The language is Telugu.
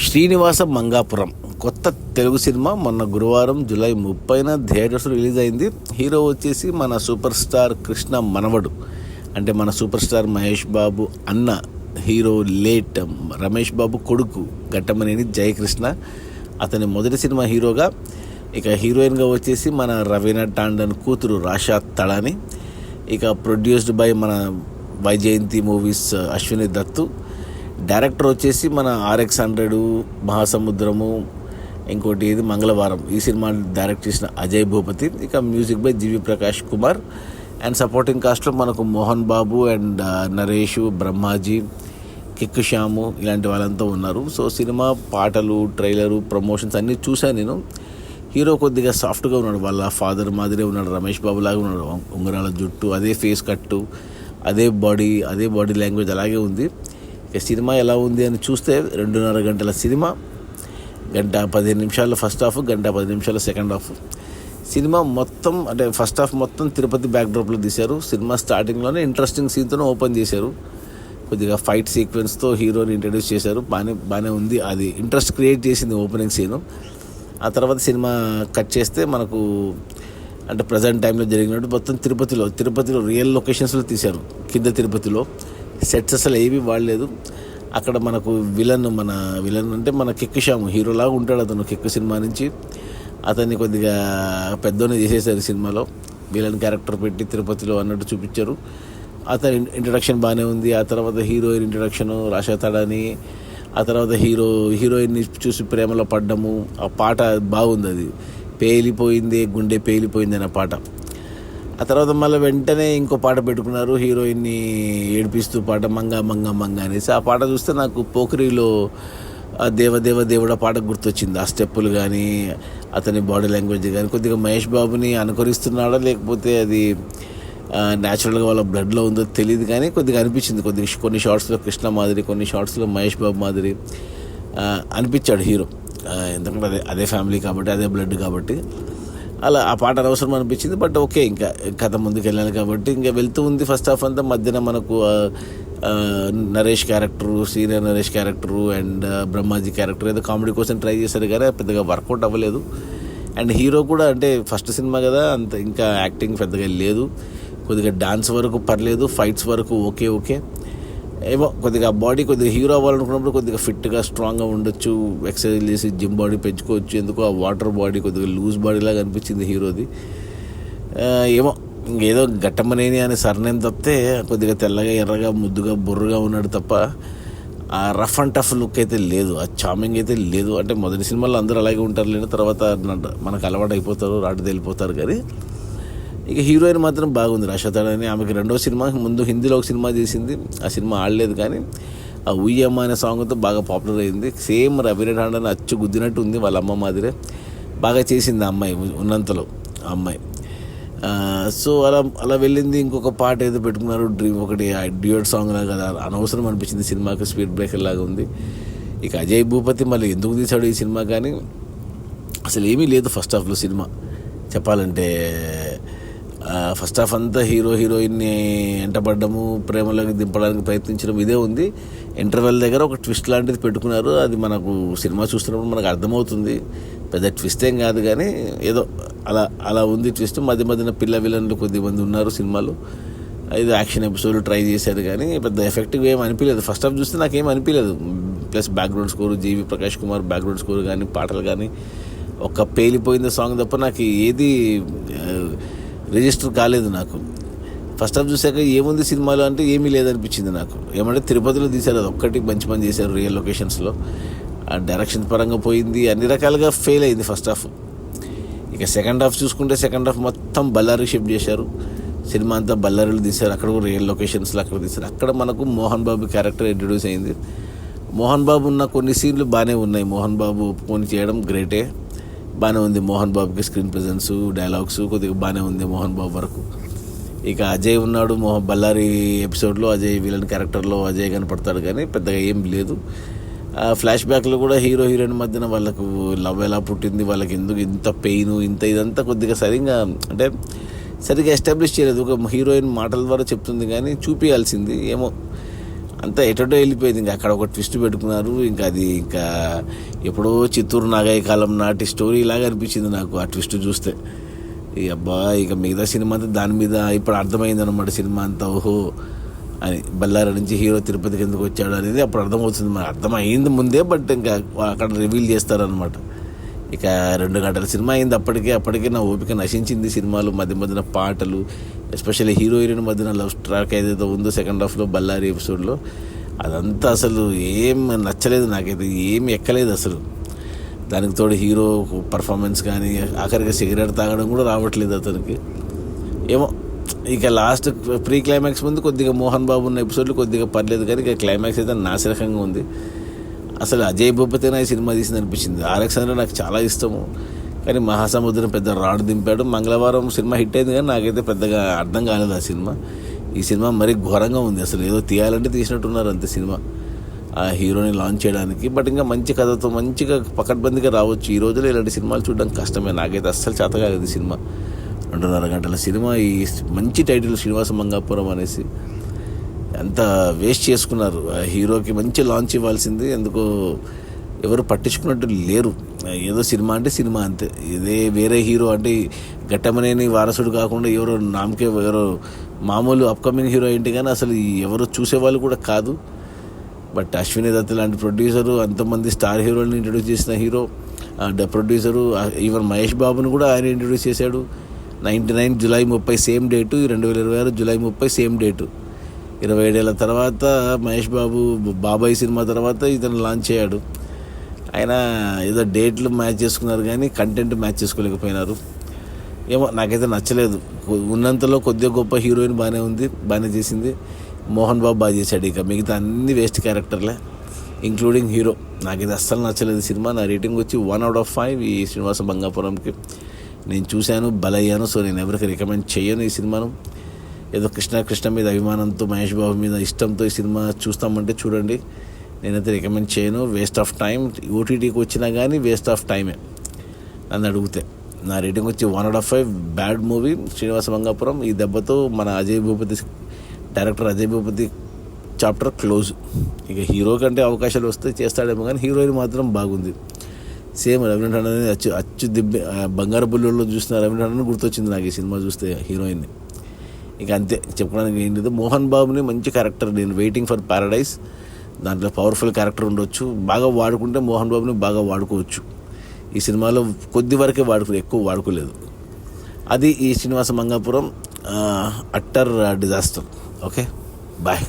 శ్రీనివాస మంగాపురం కొత్త తెలుగు సినిమా మొన్న గురువారం జూలై 30న థియేటర్స్ రిలీజ్ అయింది. హీరో వచ్చేసి మన సూపర్ స్టార్ కృష్ణ మనవడు, అంటే మన సూపర్ స్టార్ మహేష్ బాబు అన్న, హీరో లేట్ రమేష్ బాబు కొడుకు ఘట్టమనేని జయకృష్ణ. అతని మొదటి సినిమా హీరోగా. ఇక హీరోయిన్గా వచ్చేసి మన రవీనా టాండన్ కూతురు రాషా తళాని. ఇక ప్రొడ్యూస్డ్ బై మన వైజయంతి మూవీస్ అశ్విని దత్తు. డైరెక్టర్ వచ్చేసి మన RX100, మహాసముద్రము, ఇంకోటి ఇది మంగళవారం, ఈ సినిమా డైరెక్ట్ చేసిన అజయ్ భూపతి. ఇక music by GV Prakash Kumar. And supporting కాస్ట్లో మనకు మోహన్ బాబు అండ్ నరేష్, బ్రహ్మాజీ, కిక్కు శ్యాము ఇలాంటి వాళ్ళంతా ఉన్నారు. సో సినిమా పాటలు, ట్రైలరు, ప్రమోషన్స్ అన్నీ చూశాను నేను. హీరో కొద్దిగా సాఫ్ట్గా ఉన్నాడు, వాళ్ళ ఫాదర్ మాదిరే ఉన్నాడు, రమేష్ బాబు లాగా ఉన్నాడు. ఉంగరాల జుట్టు, అదే ఫేస్ కట్టు, అదే బాడీ లాంగ్వేజ్ అలాగే ఉంది. ఇక సినిమా ఎలా ఉంది అని చూస్తే 2.5 గంటల cinema, 1:15 first half, 1:10 second half. Cinema మొత్తం అంటే ఫస్ట్ హాఫ్ మొత్తం తిరుపతి బ్యాక్డ్రాప్లో తీశారు. సినిమా స్టార్టింగ్లోనే ఇంట్రెస్టింగ్ సీన్తో ఓపెన్ చేశారు. కొద్దిగా ఫైట్ సీక్వెన్స్తో హీరోని ఇంట్రడ్యూస్ చేశారు. బాగానే ఉంది, అది ఇంట్రెస్ట్ క్రియేట్ చేసింది ఓపెనింగ్ సీను. ఆ తర్వాత సినిమా కట్ చేస్తే మనకు అంటే ప్రజెంట్ టైంలో జరిగినట్టు మొత్తం తిరుపతిలో రియల్ లొకేషన్స్లో తీశారు. కింద తిరుపతిలో సెట్స్ అసలు ఏమీ వాడలేదు. అక్కడ మనకు విలన్ అంటే మన కిక్కు శ్యాము హీరోలాగా ఉంటాడు. అతను కిక్కు సినిమా నుంచి అతన్ని కొద్దిగా పెద్దోనే చేసేసారు సినిమాలో. విలన్ క్యారెక్టర్ పెట్టి తిరుపతిలో అన్నట్టు చూపించారు. అతని ఇంట్రడక్షన్ బాగానే ఉంది. ఆ తర్వాత హీరోయిన్ ఇంట్రడక్షను రాషా తడాని. ఆ తర్వాత హీరోయిన్ని చూసి ప్రేమలో పడ్డము. ఆ పాట బాగుంది, అది పేలిపోయింది గుండె పేలిపోయింది అనే పాట. ఆ తర్వాత మళ్ళీ వెంటనే ఇంకో పాట పెట్టుకున్నారు, హీరోయిన్ని ఏడిపిస్తూ పాట, మంగా మంగా మంగా అనేసి. ఆ పాట చూస్తే నాకు పోకిరిలో దేవుడ పాట గుర్తొచ్చింది. ఆ స్టెప్పులు కానీ, అతని బాడీ లాంగ్వేజ్ కానీ కొద్దిగా మహేష్ బాబుని అనుకరిస్తున్నాడా లేకపోతే అది న్యాచురల్గా వాళ్ళ బ్లడ్లో ఉందో తెలియదు, కానీ కొద్దిగా అనిపించింది. కొన్ని షార్ట్స్లో కృష్ణ మాదిరి, కొన్ని షార్ట్స్లో మహేష్ బాబు మాదిరి అనిపించాడు హీరో. ఎందుకంటే అదే ఫ్యామిలీ కాబట్టి, అదే బ్లడ్ కాబట్టి అలా ఆ పాట అవసరం అనిపించింది. బట్ ఓకే, ఇంకా కథ ముందుకు వెళ్ళాలి కాబట్టి ఇంకా వెళ్తూ ఉంది. ఫస్ట్ హాఫ్ అంతా మధ్యన మనకు Naresh character, senior Naresh character and Brahmaji character ఏదో కామెడీ కోసం ట్రై చేశారు, కానీ పెద్దగా వర్కౌట్ అవ్వలేదు. అండ్ హీరో కూడా అంటే ఫస్ట్ సినిమా కదా, అంత ఇంకా యాక్టింగ్ పెద్దగా లేదు. కొద్దిగా డాన్స్ వరకు పర్లేదు, ఫైట్స్ వరకు ఓకే. ఏమో కొద్దిగా బాడీ కొద్దిగా హీరో అవ్వాలనుకున్నప్పుడు కొద్దిగా ఫిట్గా స్ట్రాంగ్గా ఉండొచ్చు, ఎక్సర్సైజ్ చేసి జిమ్ బాడీ పెంచుకోవచ్చు. ఎందుకు ఆ వాటర్ బాడీ కొద్దిగా లూజ్ బాడీ లాగా అనిపించింది హీరోది. ఏమో ఇంకేదో ఘట్టమనేని అనే సర్నేమ్ తప్పితే కొద్దిగా తెల్లగా, ఎర్రగా, ముద్దుగా, బుర్రగా ఉన్నాడు తప్ప ఆ రఫ్ అండ్ టఫ్ లుక్ అయితే లేదు, ఆ చామింగ్ అయితే లేదు. అంటే మొదటి సినిమాలో అందరూ అలాగే ఉంటారు లేని, తర్వాత మనకు అలవాటు అయిపోతారు, రాటు తెలిపోతారు. కానీ ఇక హీరోయిన్ మాత్రం బాగుంది, రాషా తళాని. ఆమెకి రెండో సినిమా, ముందు హిందీలో ఒక సినిమా చేసింది, ఆ సినిమా ఆడలేదు. కానీ ఆ ఉయ్యమ్మ అనే సాంగ్తో బాగా పాపులర్ అయింది. సేమ్ రవీనా టాండన్ అచ్చు గుద్దినట్టు ఉంది, వాళ్ళ అమ్మ మాదిరే బాగా చేసింది ఆ అమ్మాయి ఉన్నంతలో. ఆ అమ్మాయి సో అలా వెళ్ళింది. ఇంకొక పాట ఏదో పెట్టుకున్నారు, డ్రీమ్, ఒకటి డ్యూయట్ సాంగ్ లాగా కదా, అనవసరం అనిపించింది. సినిమాకి స్పీడ్ బ్రేకర్ లాగా ఉంది. ఇక అజయ్ భూపతి మళ్ళీ ఎందుకు తీశాడు ఈ సినిమా, కానీ అసలు ఏమీ లేదు ఫస్ట్ హాఫ్లో సినిమా చెప్పాలంటే. ఫస్ట్ హాఫ్ అంతా హీరోయిన్ని ఎంటపడ్డము, ప్రేమలోకి దింపడానికి ప్రయత్నించడం ఇదే ఉంది. ఇంటర్వెల్ దగ్గర ఒక ట్విస్ట్ లాంటిది పెట్టుకున్నారు. అది మనకు సినిమా చూస్తున్నప్పుడు మనకు అర్థమవుతుంది, పెద్ద ట్విస్ట్ ఏం కాదు, కానీ ఏదో అలా ఉంది ట్విస్ట్. మధ్యన పిల్ల విలన్లు కొద్దిమంది ఉన్నారు సినిమాలో. ఇది యాక్షన్ ఎపిసోడ్ ట్రై చేశారు, కానీ పెద్ద ఎఫెక్టివ్ ఏం అనిపించలేదు. ఫస్ట్ హాఫ్ చూస్తే నాకేం అనిపించలేదు. ప్లస్ బ్యాక్గ్రౌండ్ స్కోర్, జీవి ప్రకాష్ కుమార్ బ్యాక్గ్రౌండ్ స్కోర్ కానీ, పాటలు కానీ, ఒక పేలిపోయింది సాంగ్ తప్ప నాకు ఏది రిజిస్టర్ కాలేదు నాకు. ఫస్ట్ హాఫ్ చూసాక ఏముంది సినిమాలో అంటే ఏమీ లేదనిపించింది నాకు. ఏమంటే తిరుపతిలో తీశారు, అది ఒక్కటి మంచి పని చేశారు రియల్ లొకేషన్స్లో. ఆ డైరెక్షన్ పరంగా పోయింది, అన్ని రకాలుగా ఫెయిల్ అయింది ఫస్ట్ హాఫ్. ఇక సెకండ్ హాఫ్ చూసుకుంటే సెకండ్ హాఫ్ మొత్తం బళ్ళారికి షిఫ్ట్ చేశారు. సినిమా అంతా బళ్ళారిలో తీశారు, అక్కడ కూడా రియల్ లొకేషన్స్లో అక్కడ తీశారు. అక్కడ మనకు మోహన్ బాబు క్యారెక్టర్ ఇంట్రడ్యూస్ అయింది. మోహన్ బాబు ఉన్న కొన్ని సీన్లు బాగానే ఉన్నాయి. మోహన్ బాబు ఒప్పుకొని చేయడం గ్రేటే, బాగానే ఉంది. మోహన్ బాబుకి స్క్రీన్ ప్రెజెన్స్, డైలాగ్స్ కొద్దిగా బాగానే ఉంది మోహన్ బాబు వరకు. ఇక అజయ్ ఉన్నాడు, బళ్ళారి ఎపిసోడ్లో అజయ్ విలన్ క్యారెక్టర్లో అజయ్ కనపడతాడు, కానీ పెద్దగా ఏం లేదు. ఫ్లాష్ బ్యాక్లో కూడా హీరోయిన్ మధ్యన వాళ్ళకు లవ్ ఎలా పుట్టింది, వాళ్ళకి ఎందుకు ఇంత పెయిన్, ఇదంతా కొద్దిగా సరిగ్గా ఎస్టాబ్లిష్ చేయలేదు. ఒక హీరోయిన్ మాటల ద్వారా చెప్తుంది, కానీ చూపించాల్సింది ఏమో అంతా ఎటో వెళ్ళిపోయింది. ఇంకా అక్కడ ఒక ట్విస్ట్ పెట్టుకున్నారు. ఇంకా అది ఇంకా ఎప్పుడో చిత్తూరు నాగయ్య కాలం నాటి స్టోరీ లాగా అనిపించింది నాకు ఆ ట్విస్ట్ చూస్తే. ఈ అబ్బా ఇక మిగతా సినిమా అంతా దాని మీద ఇప్పుడు అర్థమైంది అనమాట. సినిమా అంతా ఓహో అని బళ్ళారి నుంచి హీరో తిరుపతికి ఎందుకు వచ్చాడు అనేది అప్పుడు అర్థమవుతుంది. మనకు అర్థమైంది ముందే, బట్ ఇంకా అక్కడ రివీల్ చేస్తారనమాట. ఇక 2 గంటల సినిమా అయింది. అప్పటికే నా ఓపిక నశించింది. సినిమాలు మధ్యన పాటలు, ఎస్పెషల్లీ హీరో హీరోయిన్ మధ్యన లవ్ ట్రాక్ ఏదైతే ఉందో సెకండ్ హాఫ్లో బళ్ళారి ఎపిసోడ్లో, అదంతా అసలు ఏం నచ్చలేదు నాకైతే, ఏం ఎక్కలేదు అసలు. దానికి తోడు హీరో పర్ఫార్మెన్స్ కానీ, ఆఖరికి సిగరెట్ తాగడం కూడా రావట్లేదు అతనికి. ఏమో ఇక లాస్ట్ ప్రీ క్లైమాక్స్ ముందు కొద్దిగా మోహన్ బాబు ఉన్న ఎపిసోడ్లు కొద్దిగా పర్లేదు, కానీ ఇక క్లైమాక్స్ అయితే నాసిరకంగా ఉంది. అసలు అజయ్ భూపతినే ఈ సినిమా తీసింది అనిపించింది. ఆర్ఎక్స్ అంటే నాకు చాలా ఇష్టము, కానీ మహాసముద్రం పెద్ద రాడ్ దింపాడు. మంగళవారం సినిమా హిట్ అయింది, కానీ నాకైతే పెద్దగా అర్థం కాలేదు ఆ సినిమా. ఈ సినిమా మరీ ఘోరంగా ఉంది. అసలు ఏదో తీయాలంటే తీసినట్టున్నారు అంతే సినిమా, ఆ హీరోని లాంచ్ చేయడానికి. బట్ ఇంకా మంచి కథతో మంచిగా పకడ్బందీగా రావచ్చు. ఈ రోజులో ఇలాంటి సినిమాలు చూడడం కష్టమే. నాకైతే అస్సలు చేత కాలేదు సినిమా. 2.5 గంటల సినిమా, ఈ మంచి టైటిల్ శ్రీనివాస మంగాపురం అనేసి అంత వేస్ట్ చేసుకున్నారు. ఆ హీరోకి మంచి లాంచ్ ఇవ్వాల్సింది, ఎందుకో ఎవరు పట్టించుకున్నట్టు లేరు. ఏదో సినిమా అంటే సినిమా అంతే. ఇదే వేరే హీరో అంటే ఘట్టమనేని వారసుడు కాకుండా ఎవరో మామూలు అప్కమింగ్ హీరో ఏంటి, కానీ అసలు ఎవరు చూసేవాళ్ళు కూడా కాదు. బట్ అశ్విని దత్ లాంటి ప్రొడ్యూసరు, అంతమంది స్టార్ హీరోని ఇంట్రొడ్యూస్ చేసిన హీరో, ప్రొడ్యూసరు, ఈవెన్ మహేష్ బాబుని కూడా ఆయన ఇంట్రొడ్యూస్ చేశాడు. 99 July 30 same date, 2026 July 30 same date. 27 ఏళ్ళ తర్వాత మహేష్ బాబు బాబాయ్ సినిమా తర్వాత ఇతను లాంచ్ అయ్యాడు. ఆయన ఏదో డేట్లు మ్యాచ్ చేసుకున్నారు, కానీ కంటెంట్ మ్యాచ్ చేసుకోలేకపోయినారు. ఏమో నాకైతే నచ్చలేదు. ఉన్నంతలో కొద్దిగా గొప్ప హీరోయిన్ బాగానే ఉంది, బాగానే చేసింది. మోహన్ బాబు బాగా చేశాడు. ఇక మిగతా అన్ని వేస్ట్ క్యారెక్టర్లే, ఇంక్లూడింగ్ హీరో. నాకైతే అస్సలు నచ్చలేదు సినిమా. నా రేటింగ్ వచ్చి 1/5 ఈ శ్రీనివాస మంగాపురంకి. నేను చూశాను, బలయ్యాను. సో నేను ఎవరికి రికమెండ్ చేయను ఈ సినిమాను. ఏదో కృష్ణ మీద అభిమానంతో, మహేష్ బాబు మీద ఇష్టంతో ఈ సినిమా చూస్తామంటే చూడండి. నేనైతే రికమెండ్ చేయను. Waste of time. ఓటీటీకి వచ్చినా కానీ వేస్ట్ ఆఫ్ టైమే నన్ను అడిగితే. నా రేటింగ్ వచ్చి 1/5. Bad movie Srinivasa Mangapuram. ఈ దెబ్బతో మన director Ajay Bhupathi chapter close. ఇక హీరో కంటే అవకాశాలు వస్తే చేస్తాడేమో, కానీ హీరోయిన్ మాత్రం బాగుంది. సేమ్ రవీంద్ర టండన్ అనేది అచ్చు దిబ్బే. బంగారు బుల్లులో చూసిన రవీంద్ర టండన్ గుర్తొచ్చింది నాకు ఈ సినిమా చూస్తే హీరోయిన్ని. ఇక అంతే, చెప్పుకోవడానికి ఏం లేదు. మోహన్ బాబుని మంచి క్యారెక్టర్. నేను వెయిటింగ్ ఫర్ ప్యారడైజ్, దాంట్లో పవర్ఫుల్ క్యారెక్టర్ ఉండొచ్చు. బాగా వాడుకుంటే మోహన్ బాబుని బాగా వాడుకోవచ్చు. ఈ సినిమాలో కొద్ది వరకే ఎక్కువ వాడుకోలేదు. అది ఈ Srinivasa Mangapuram utter disaster. Okay, bye.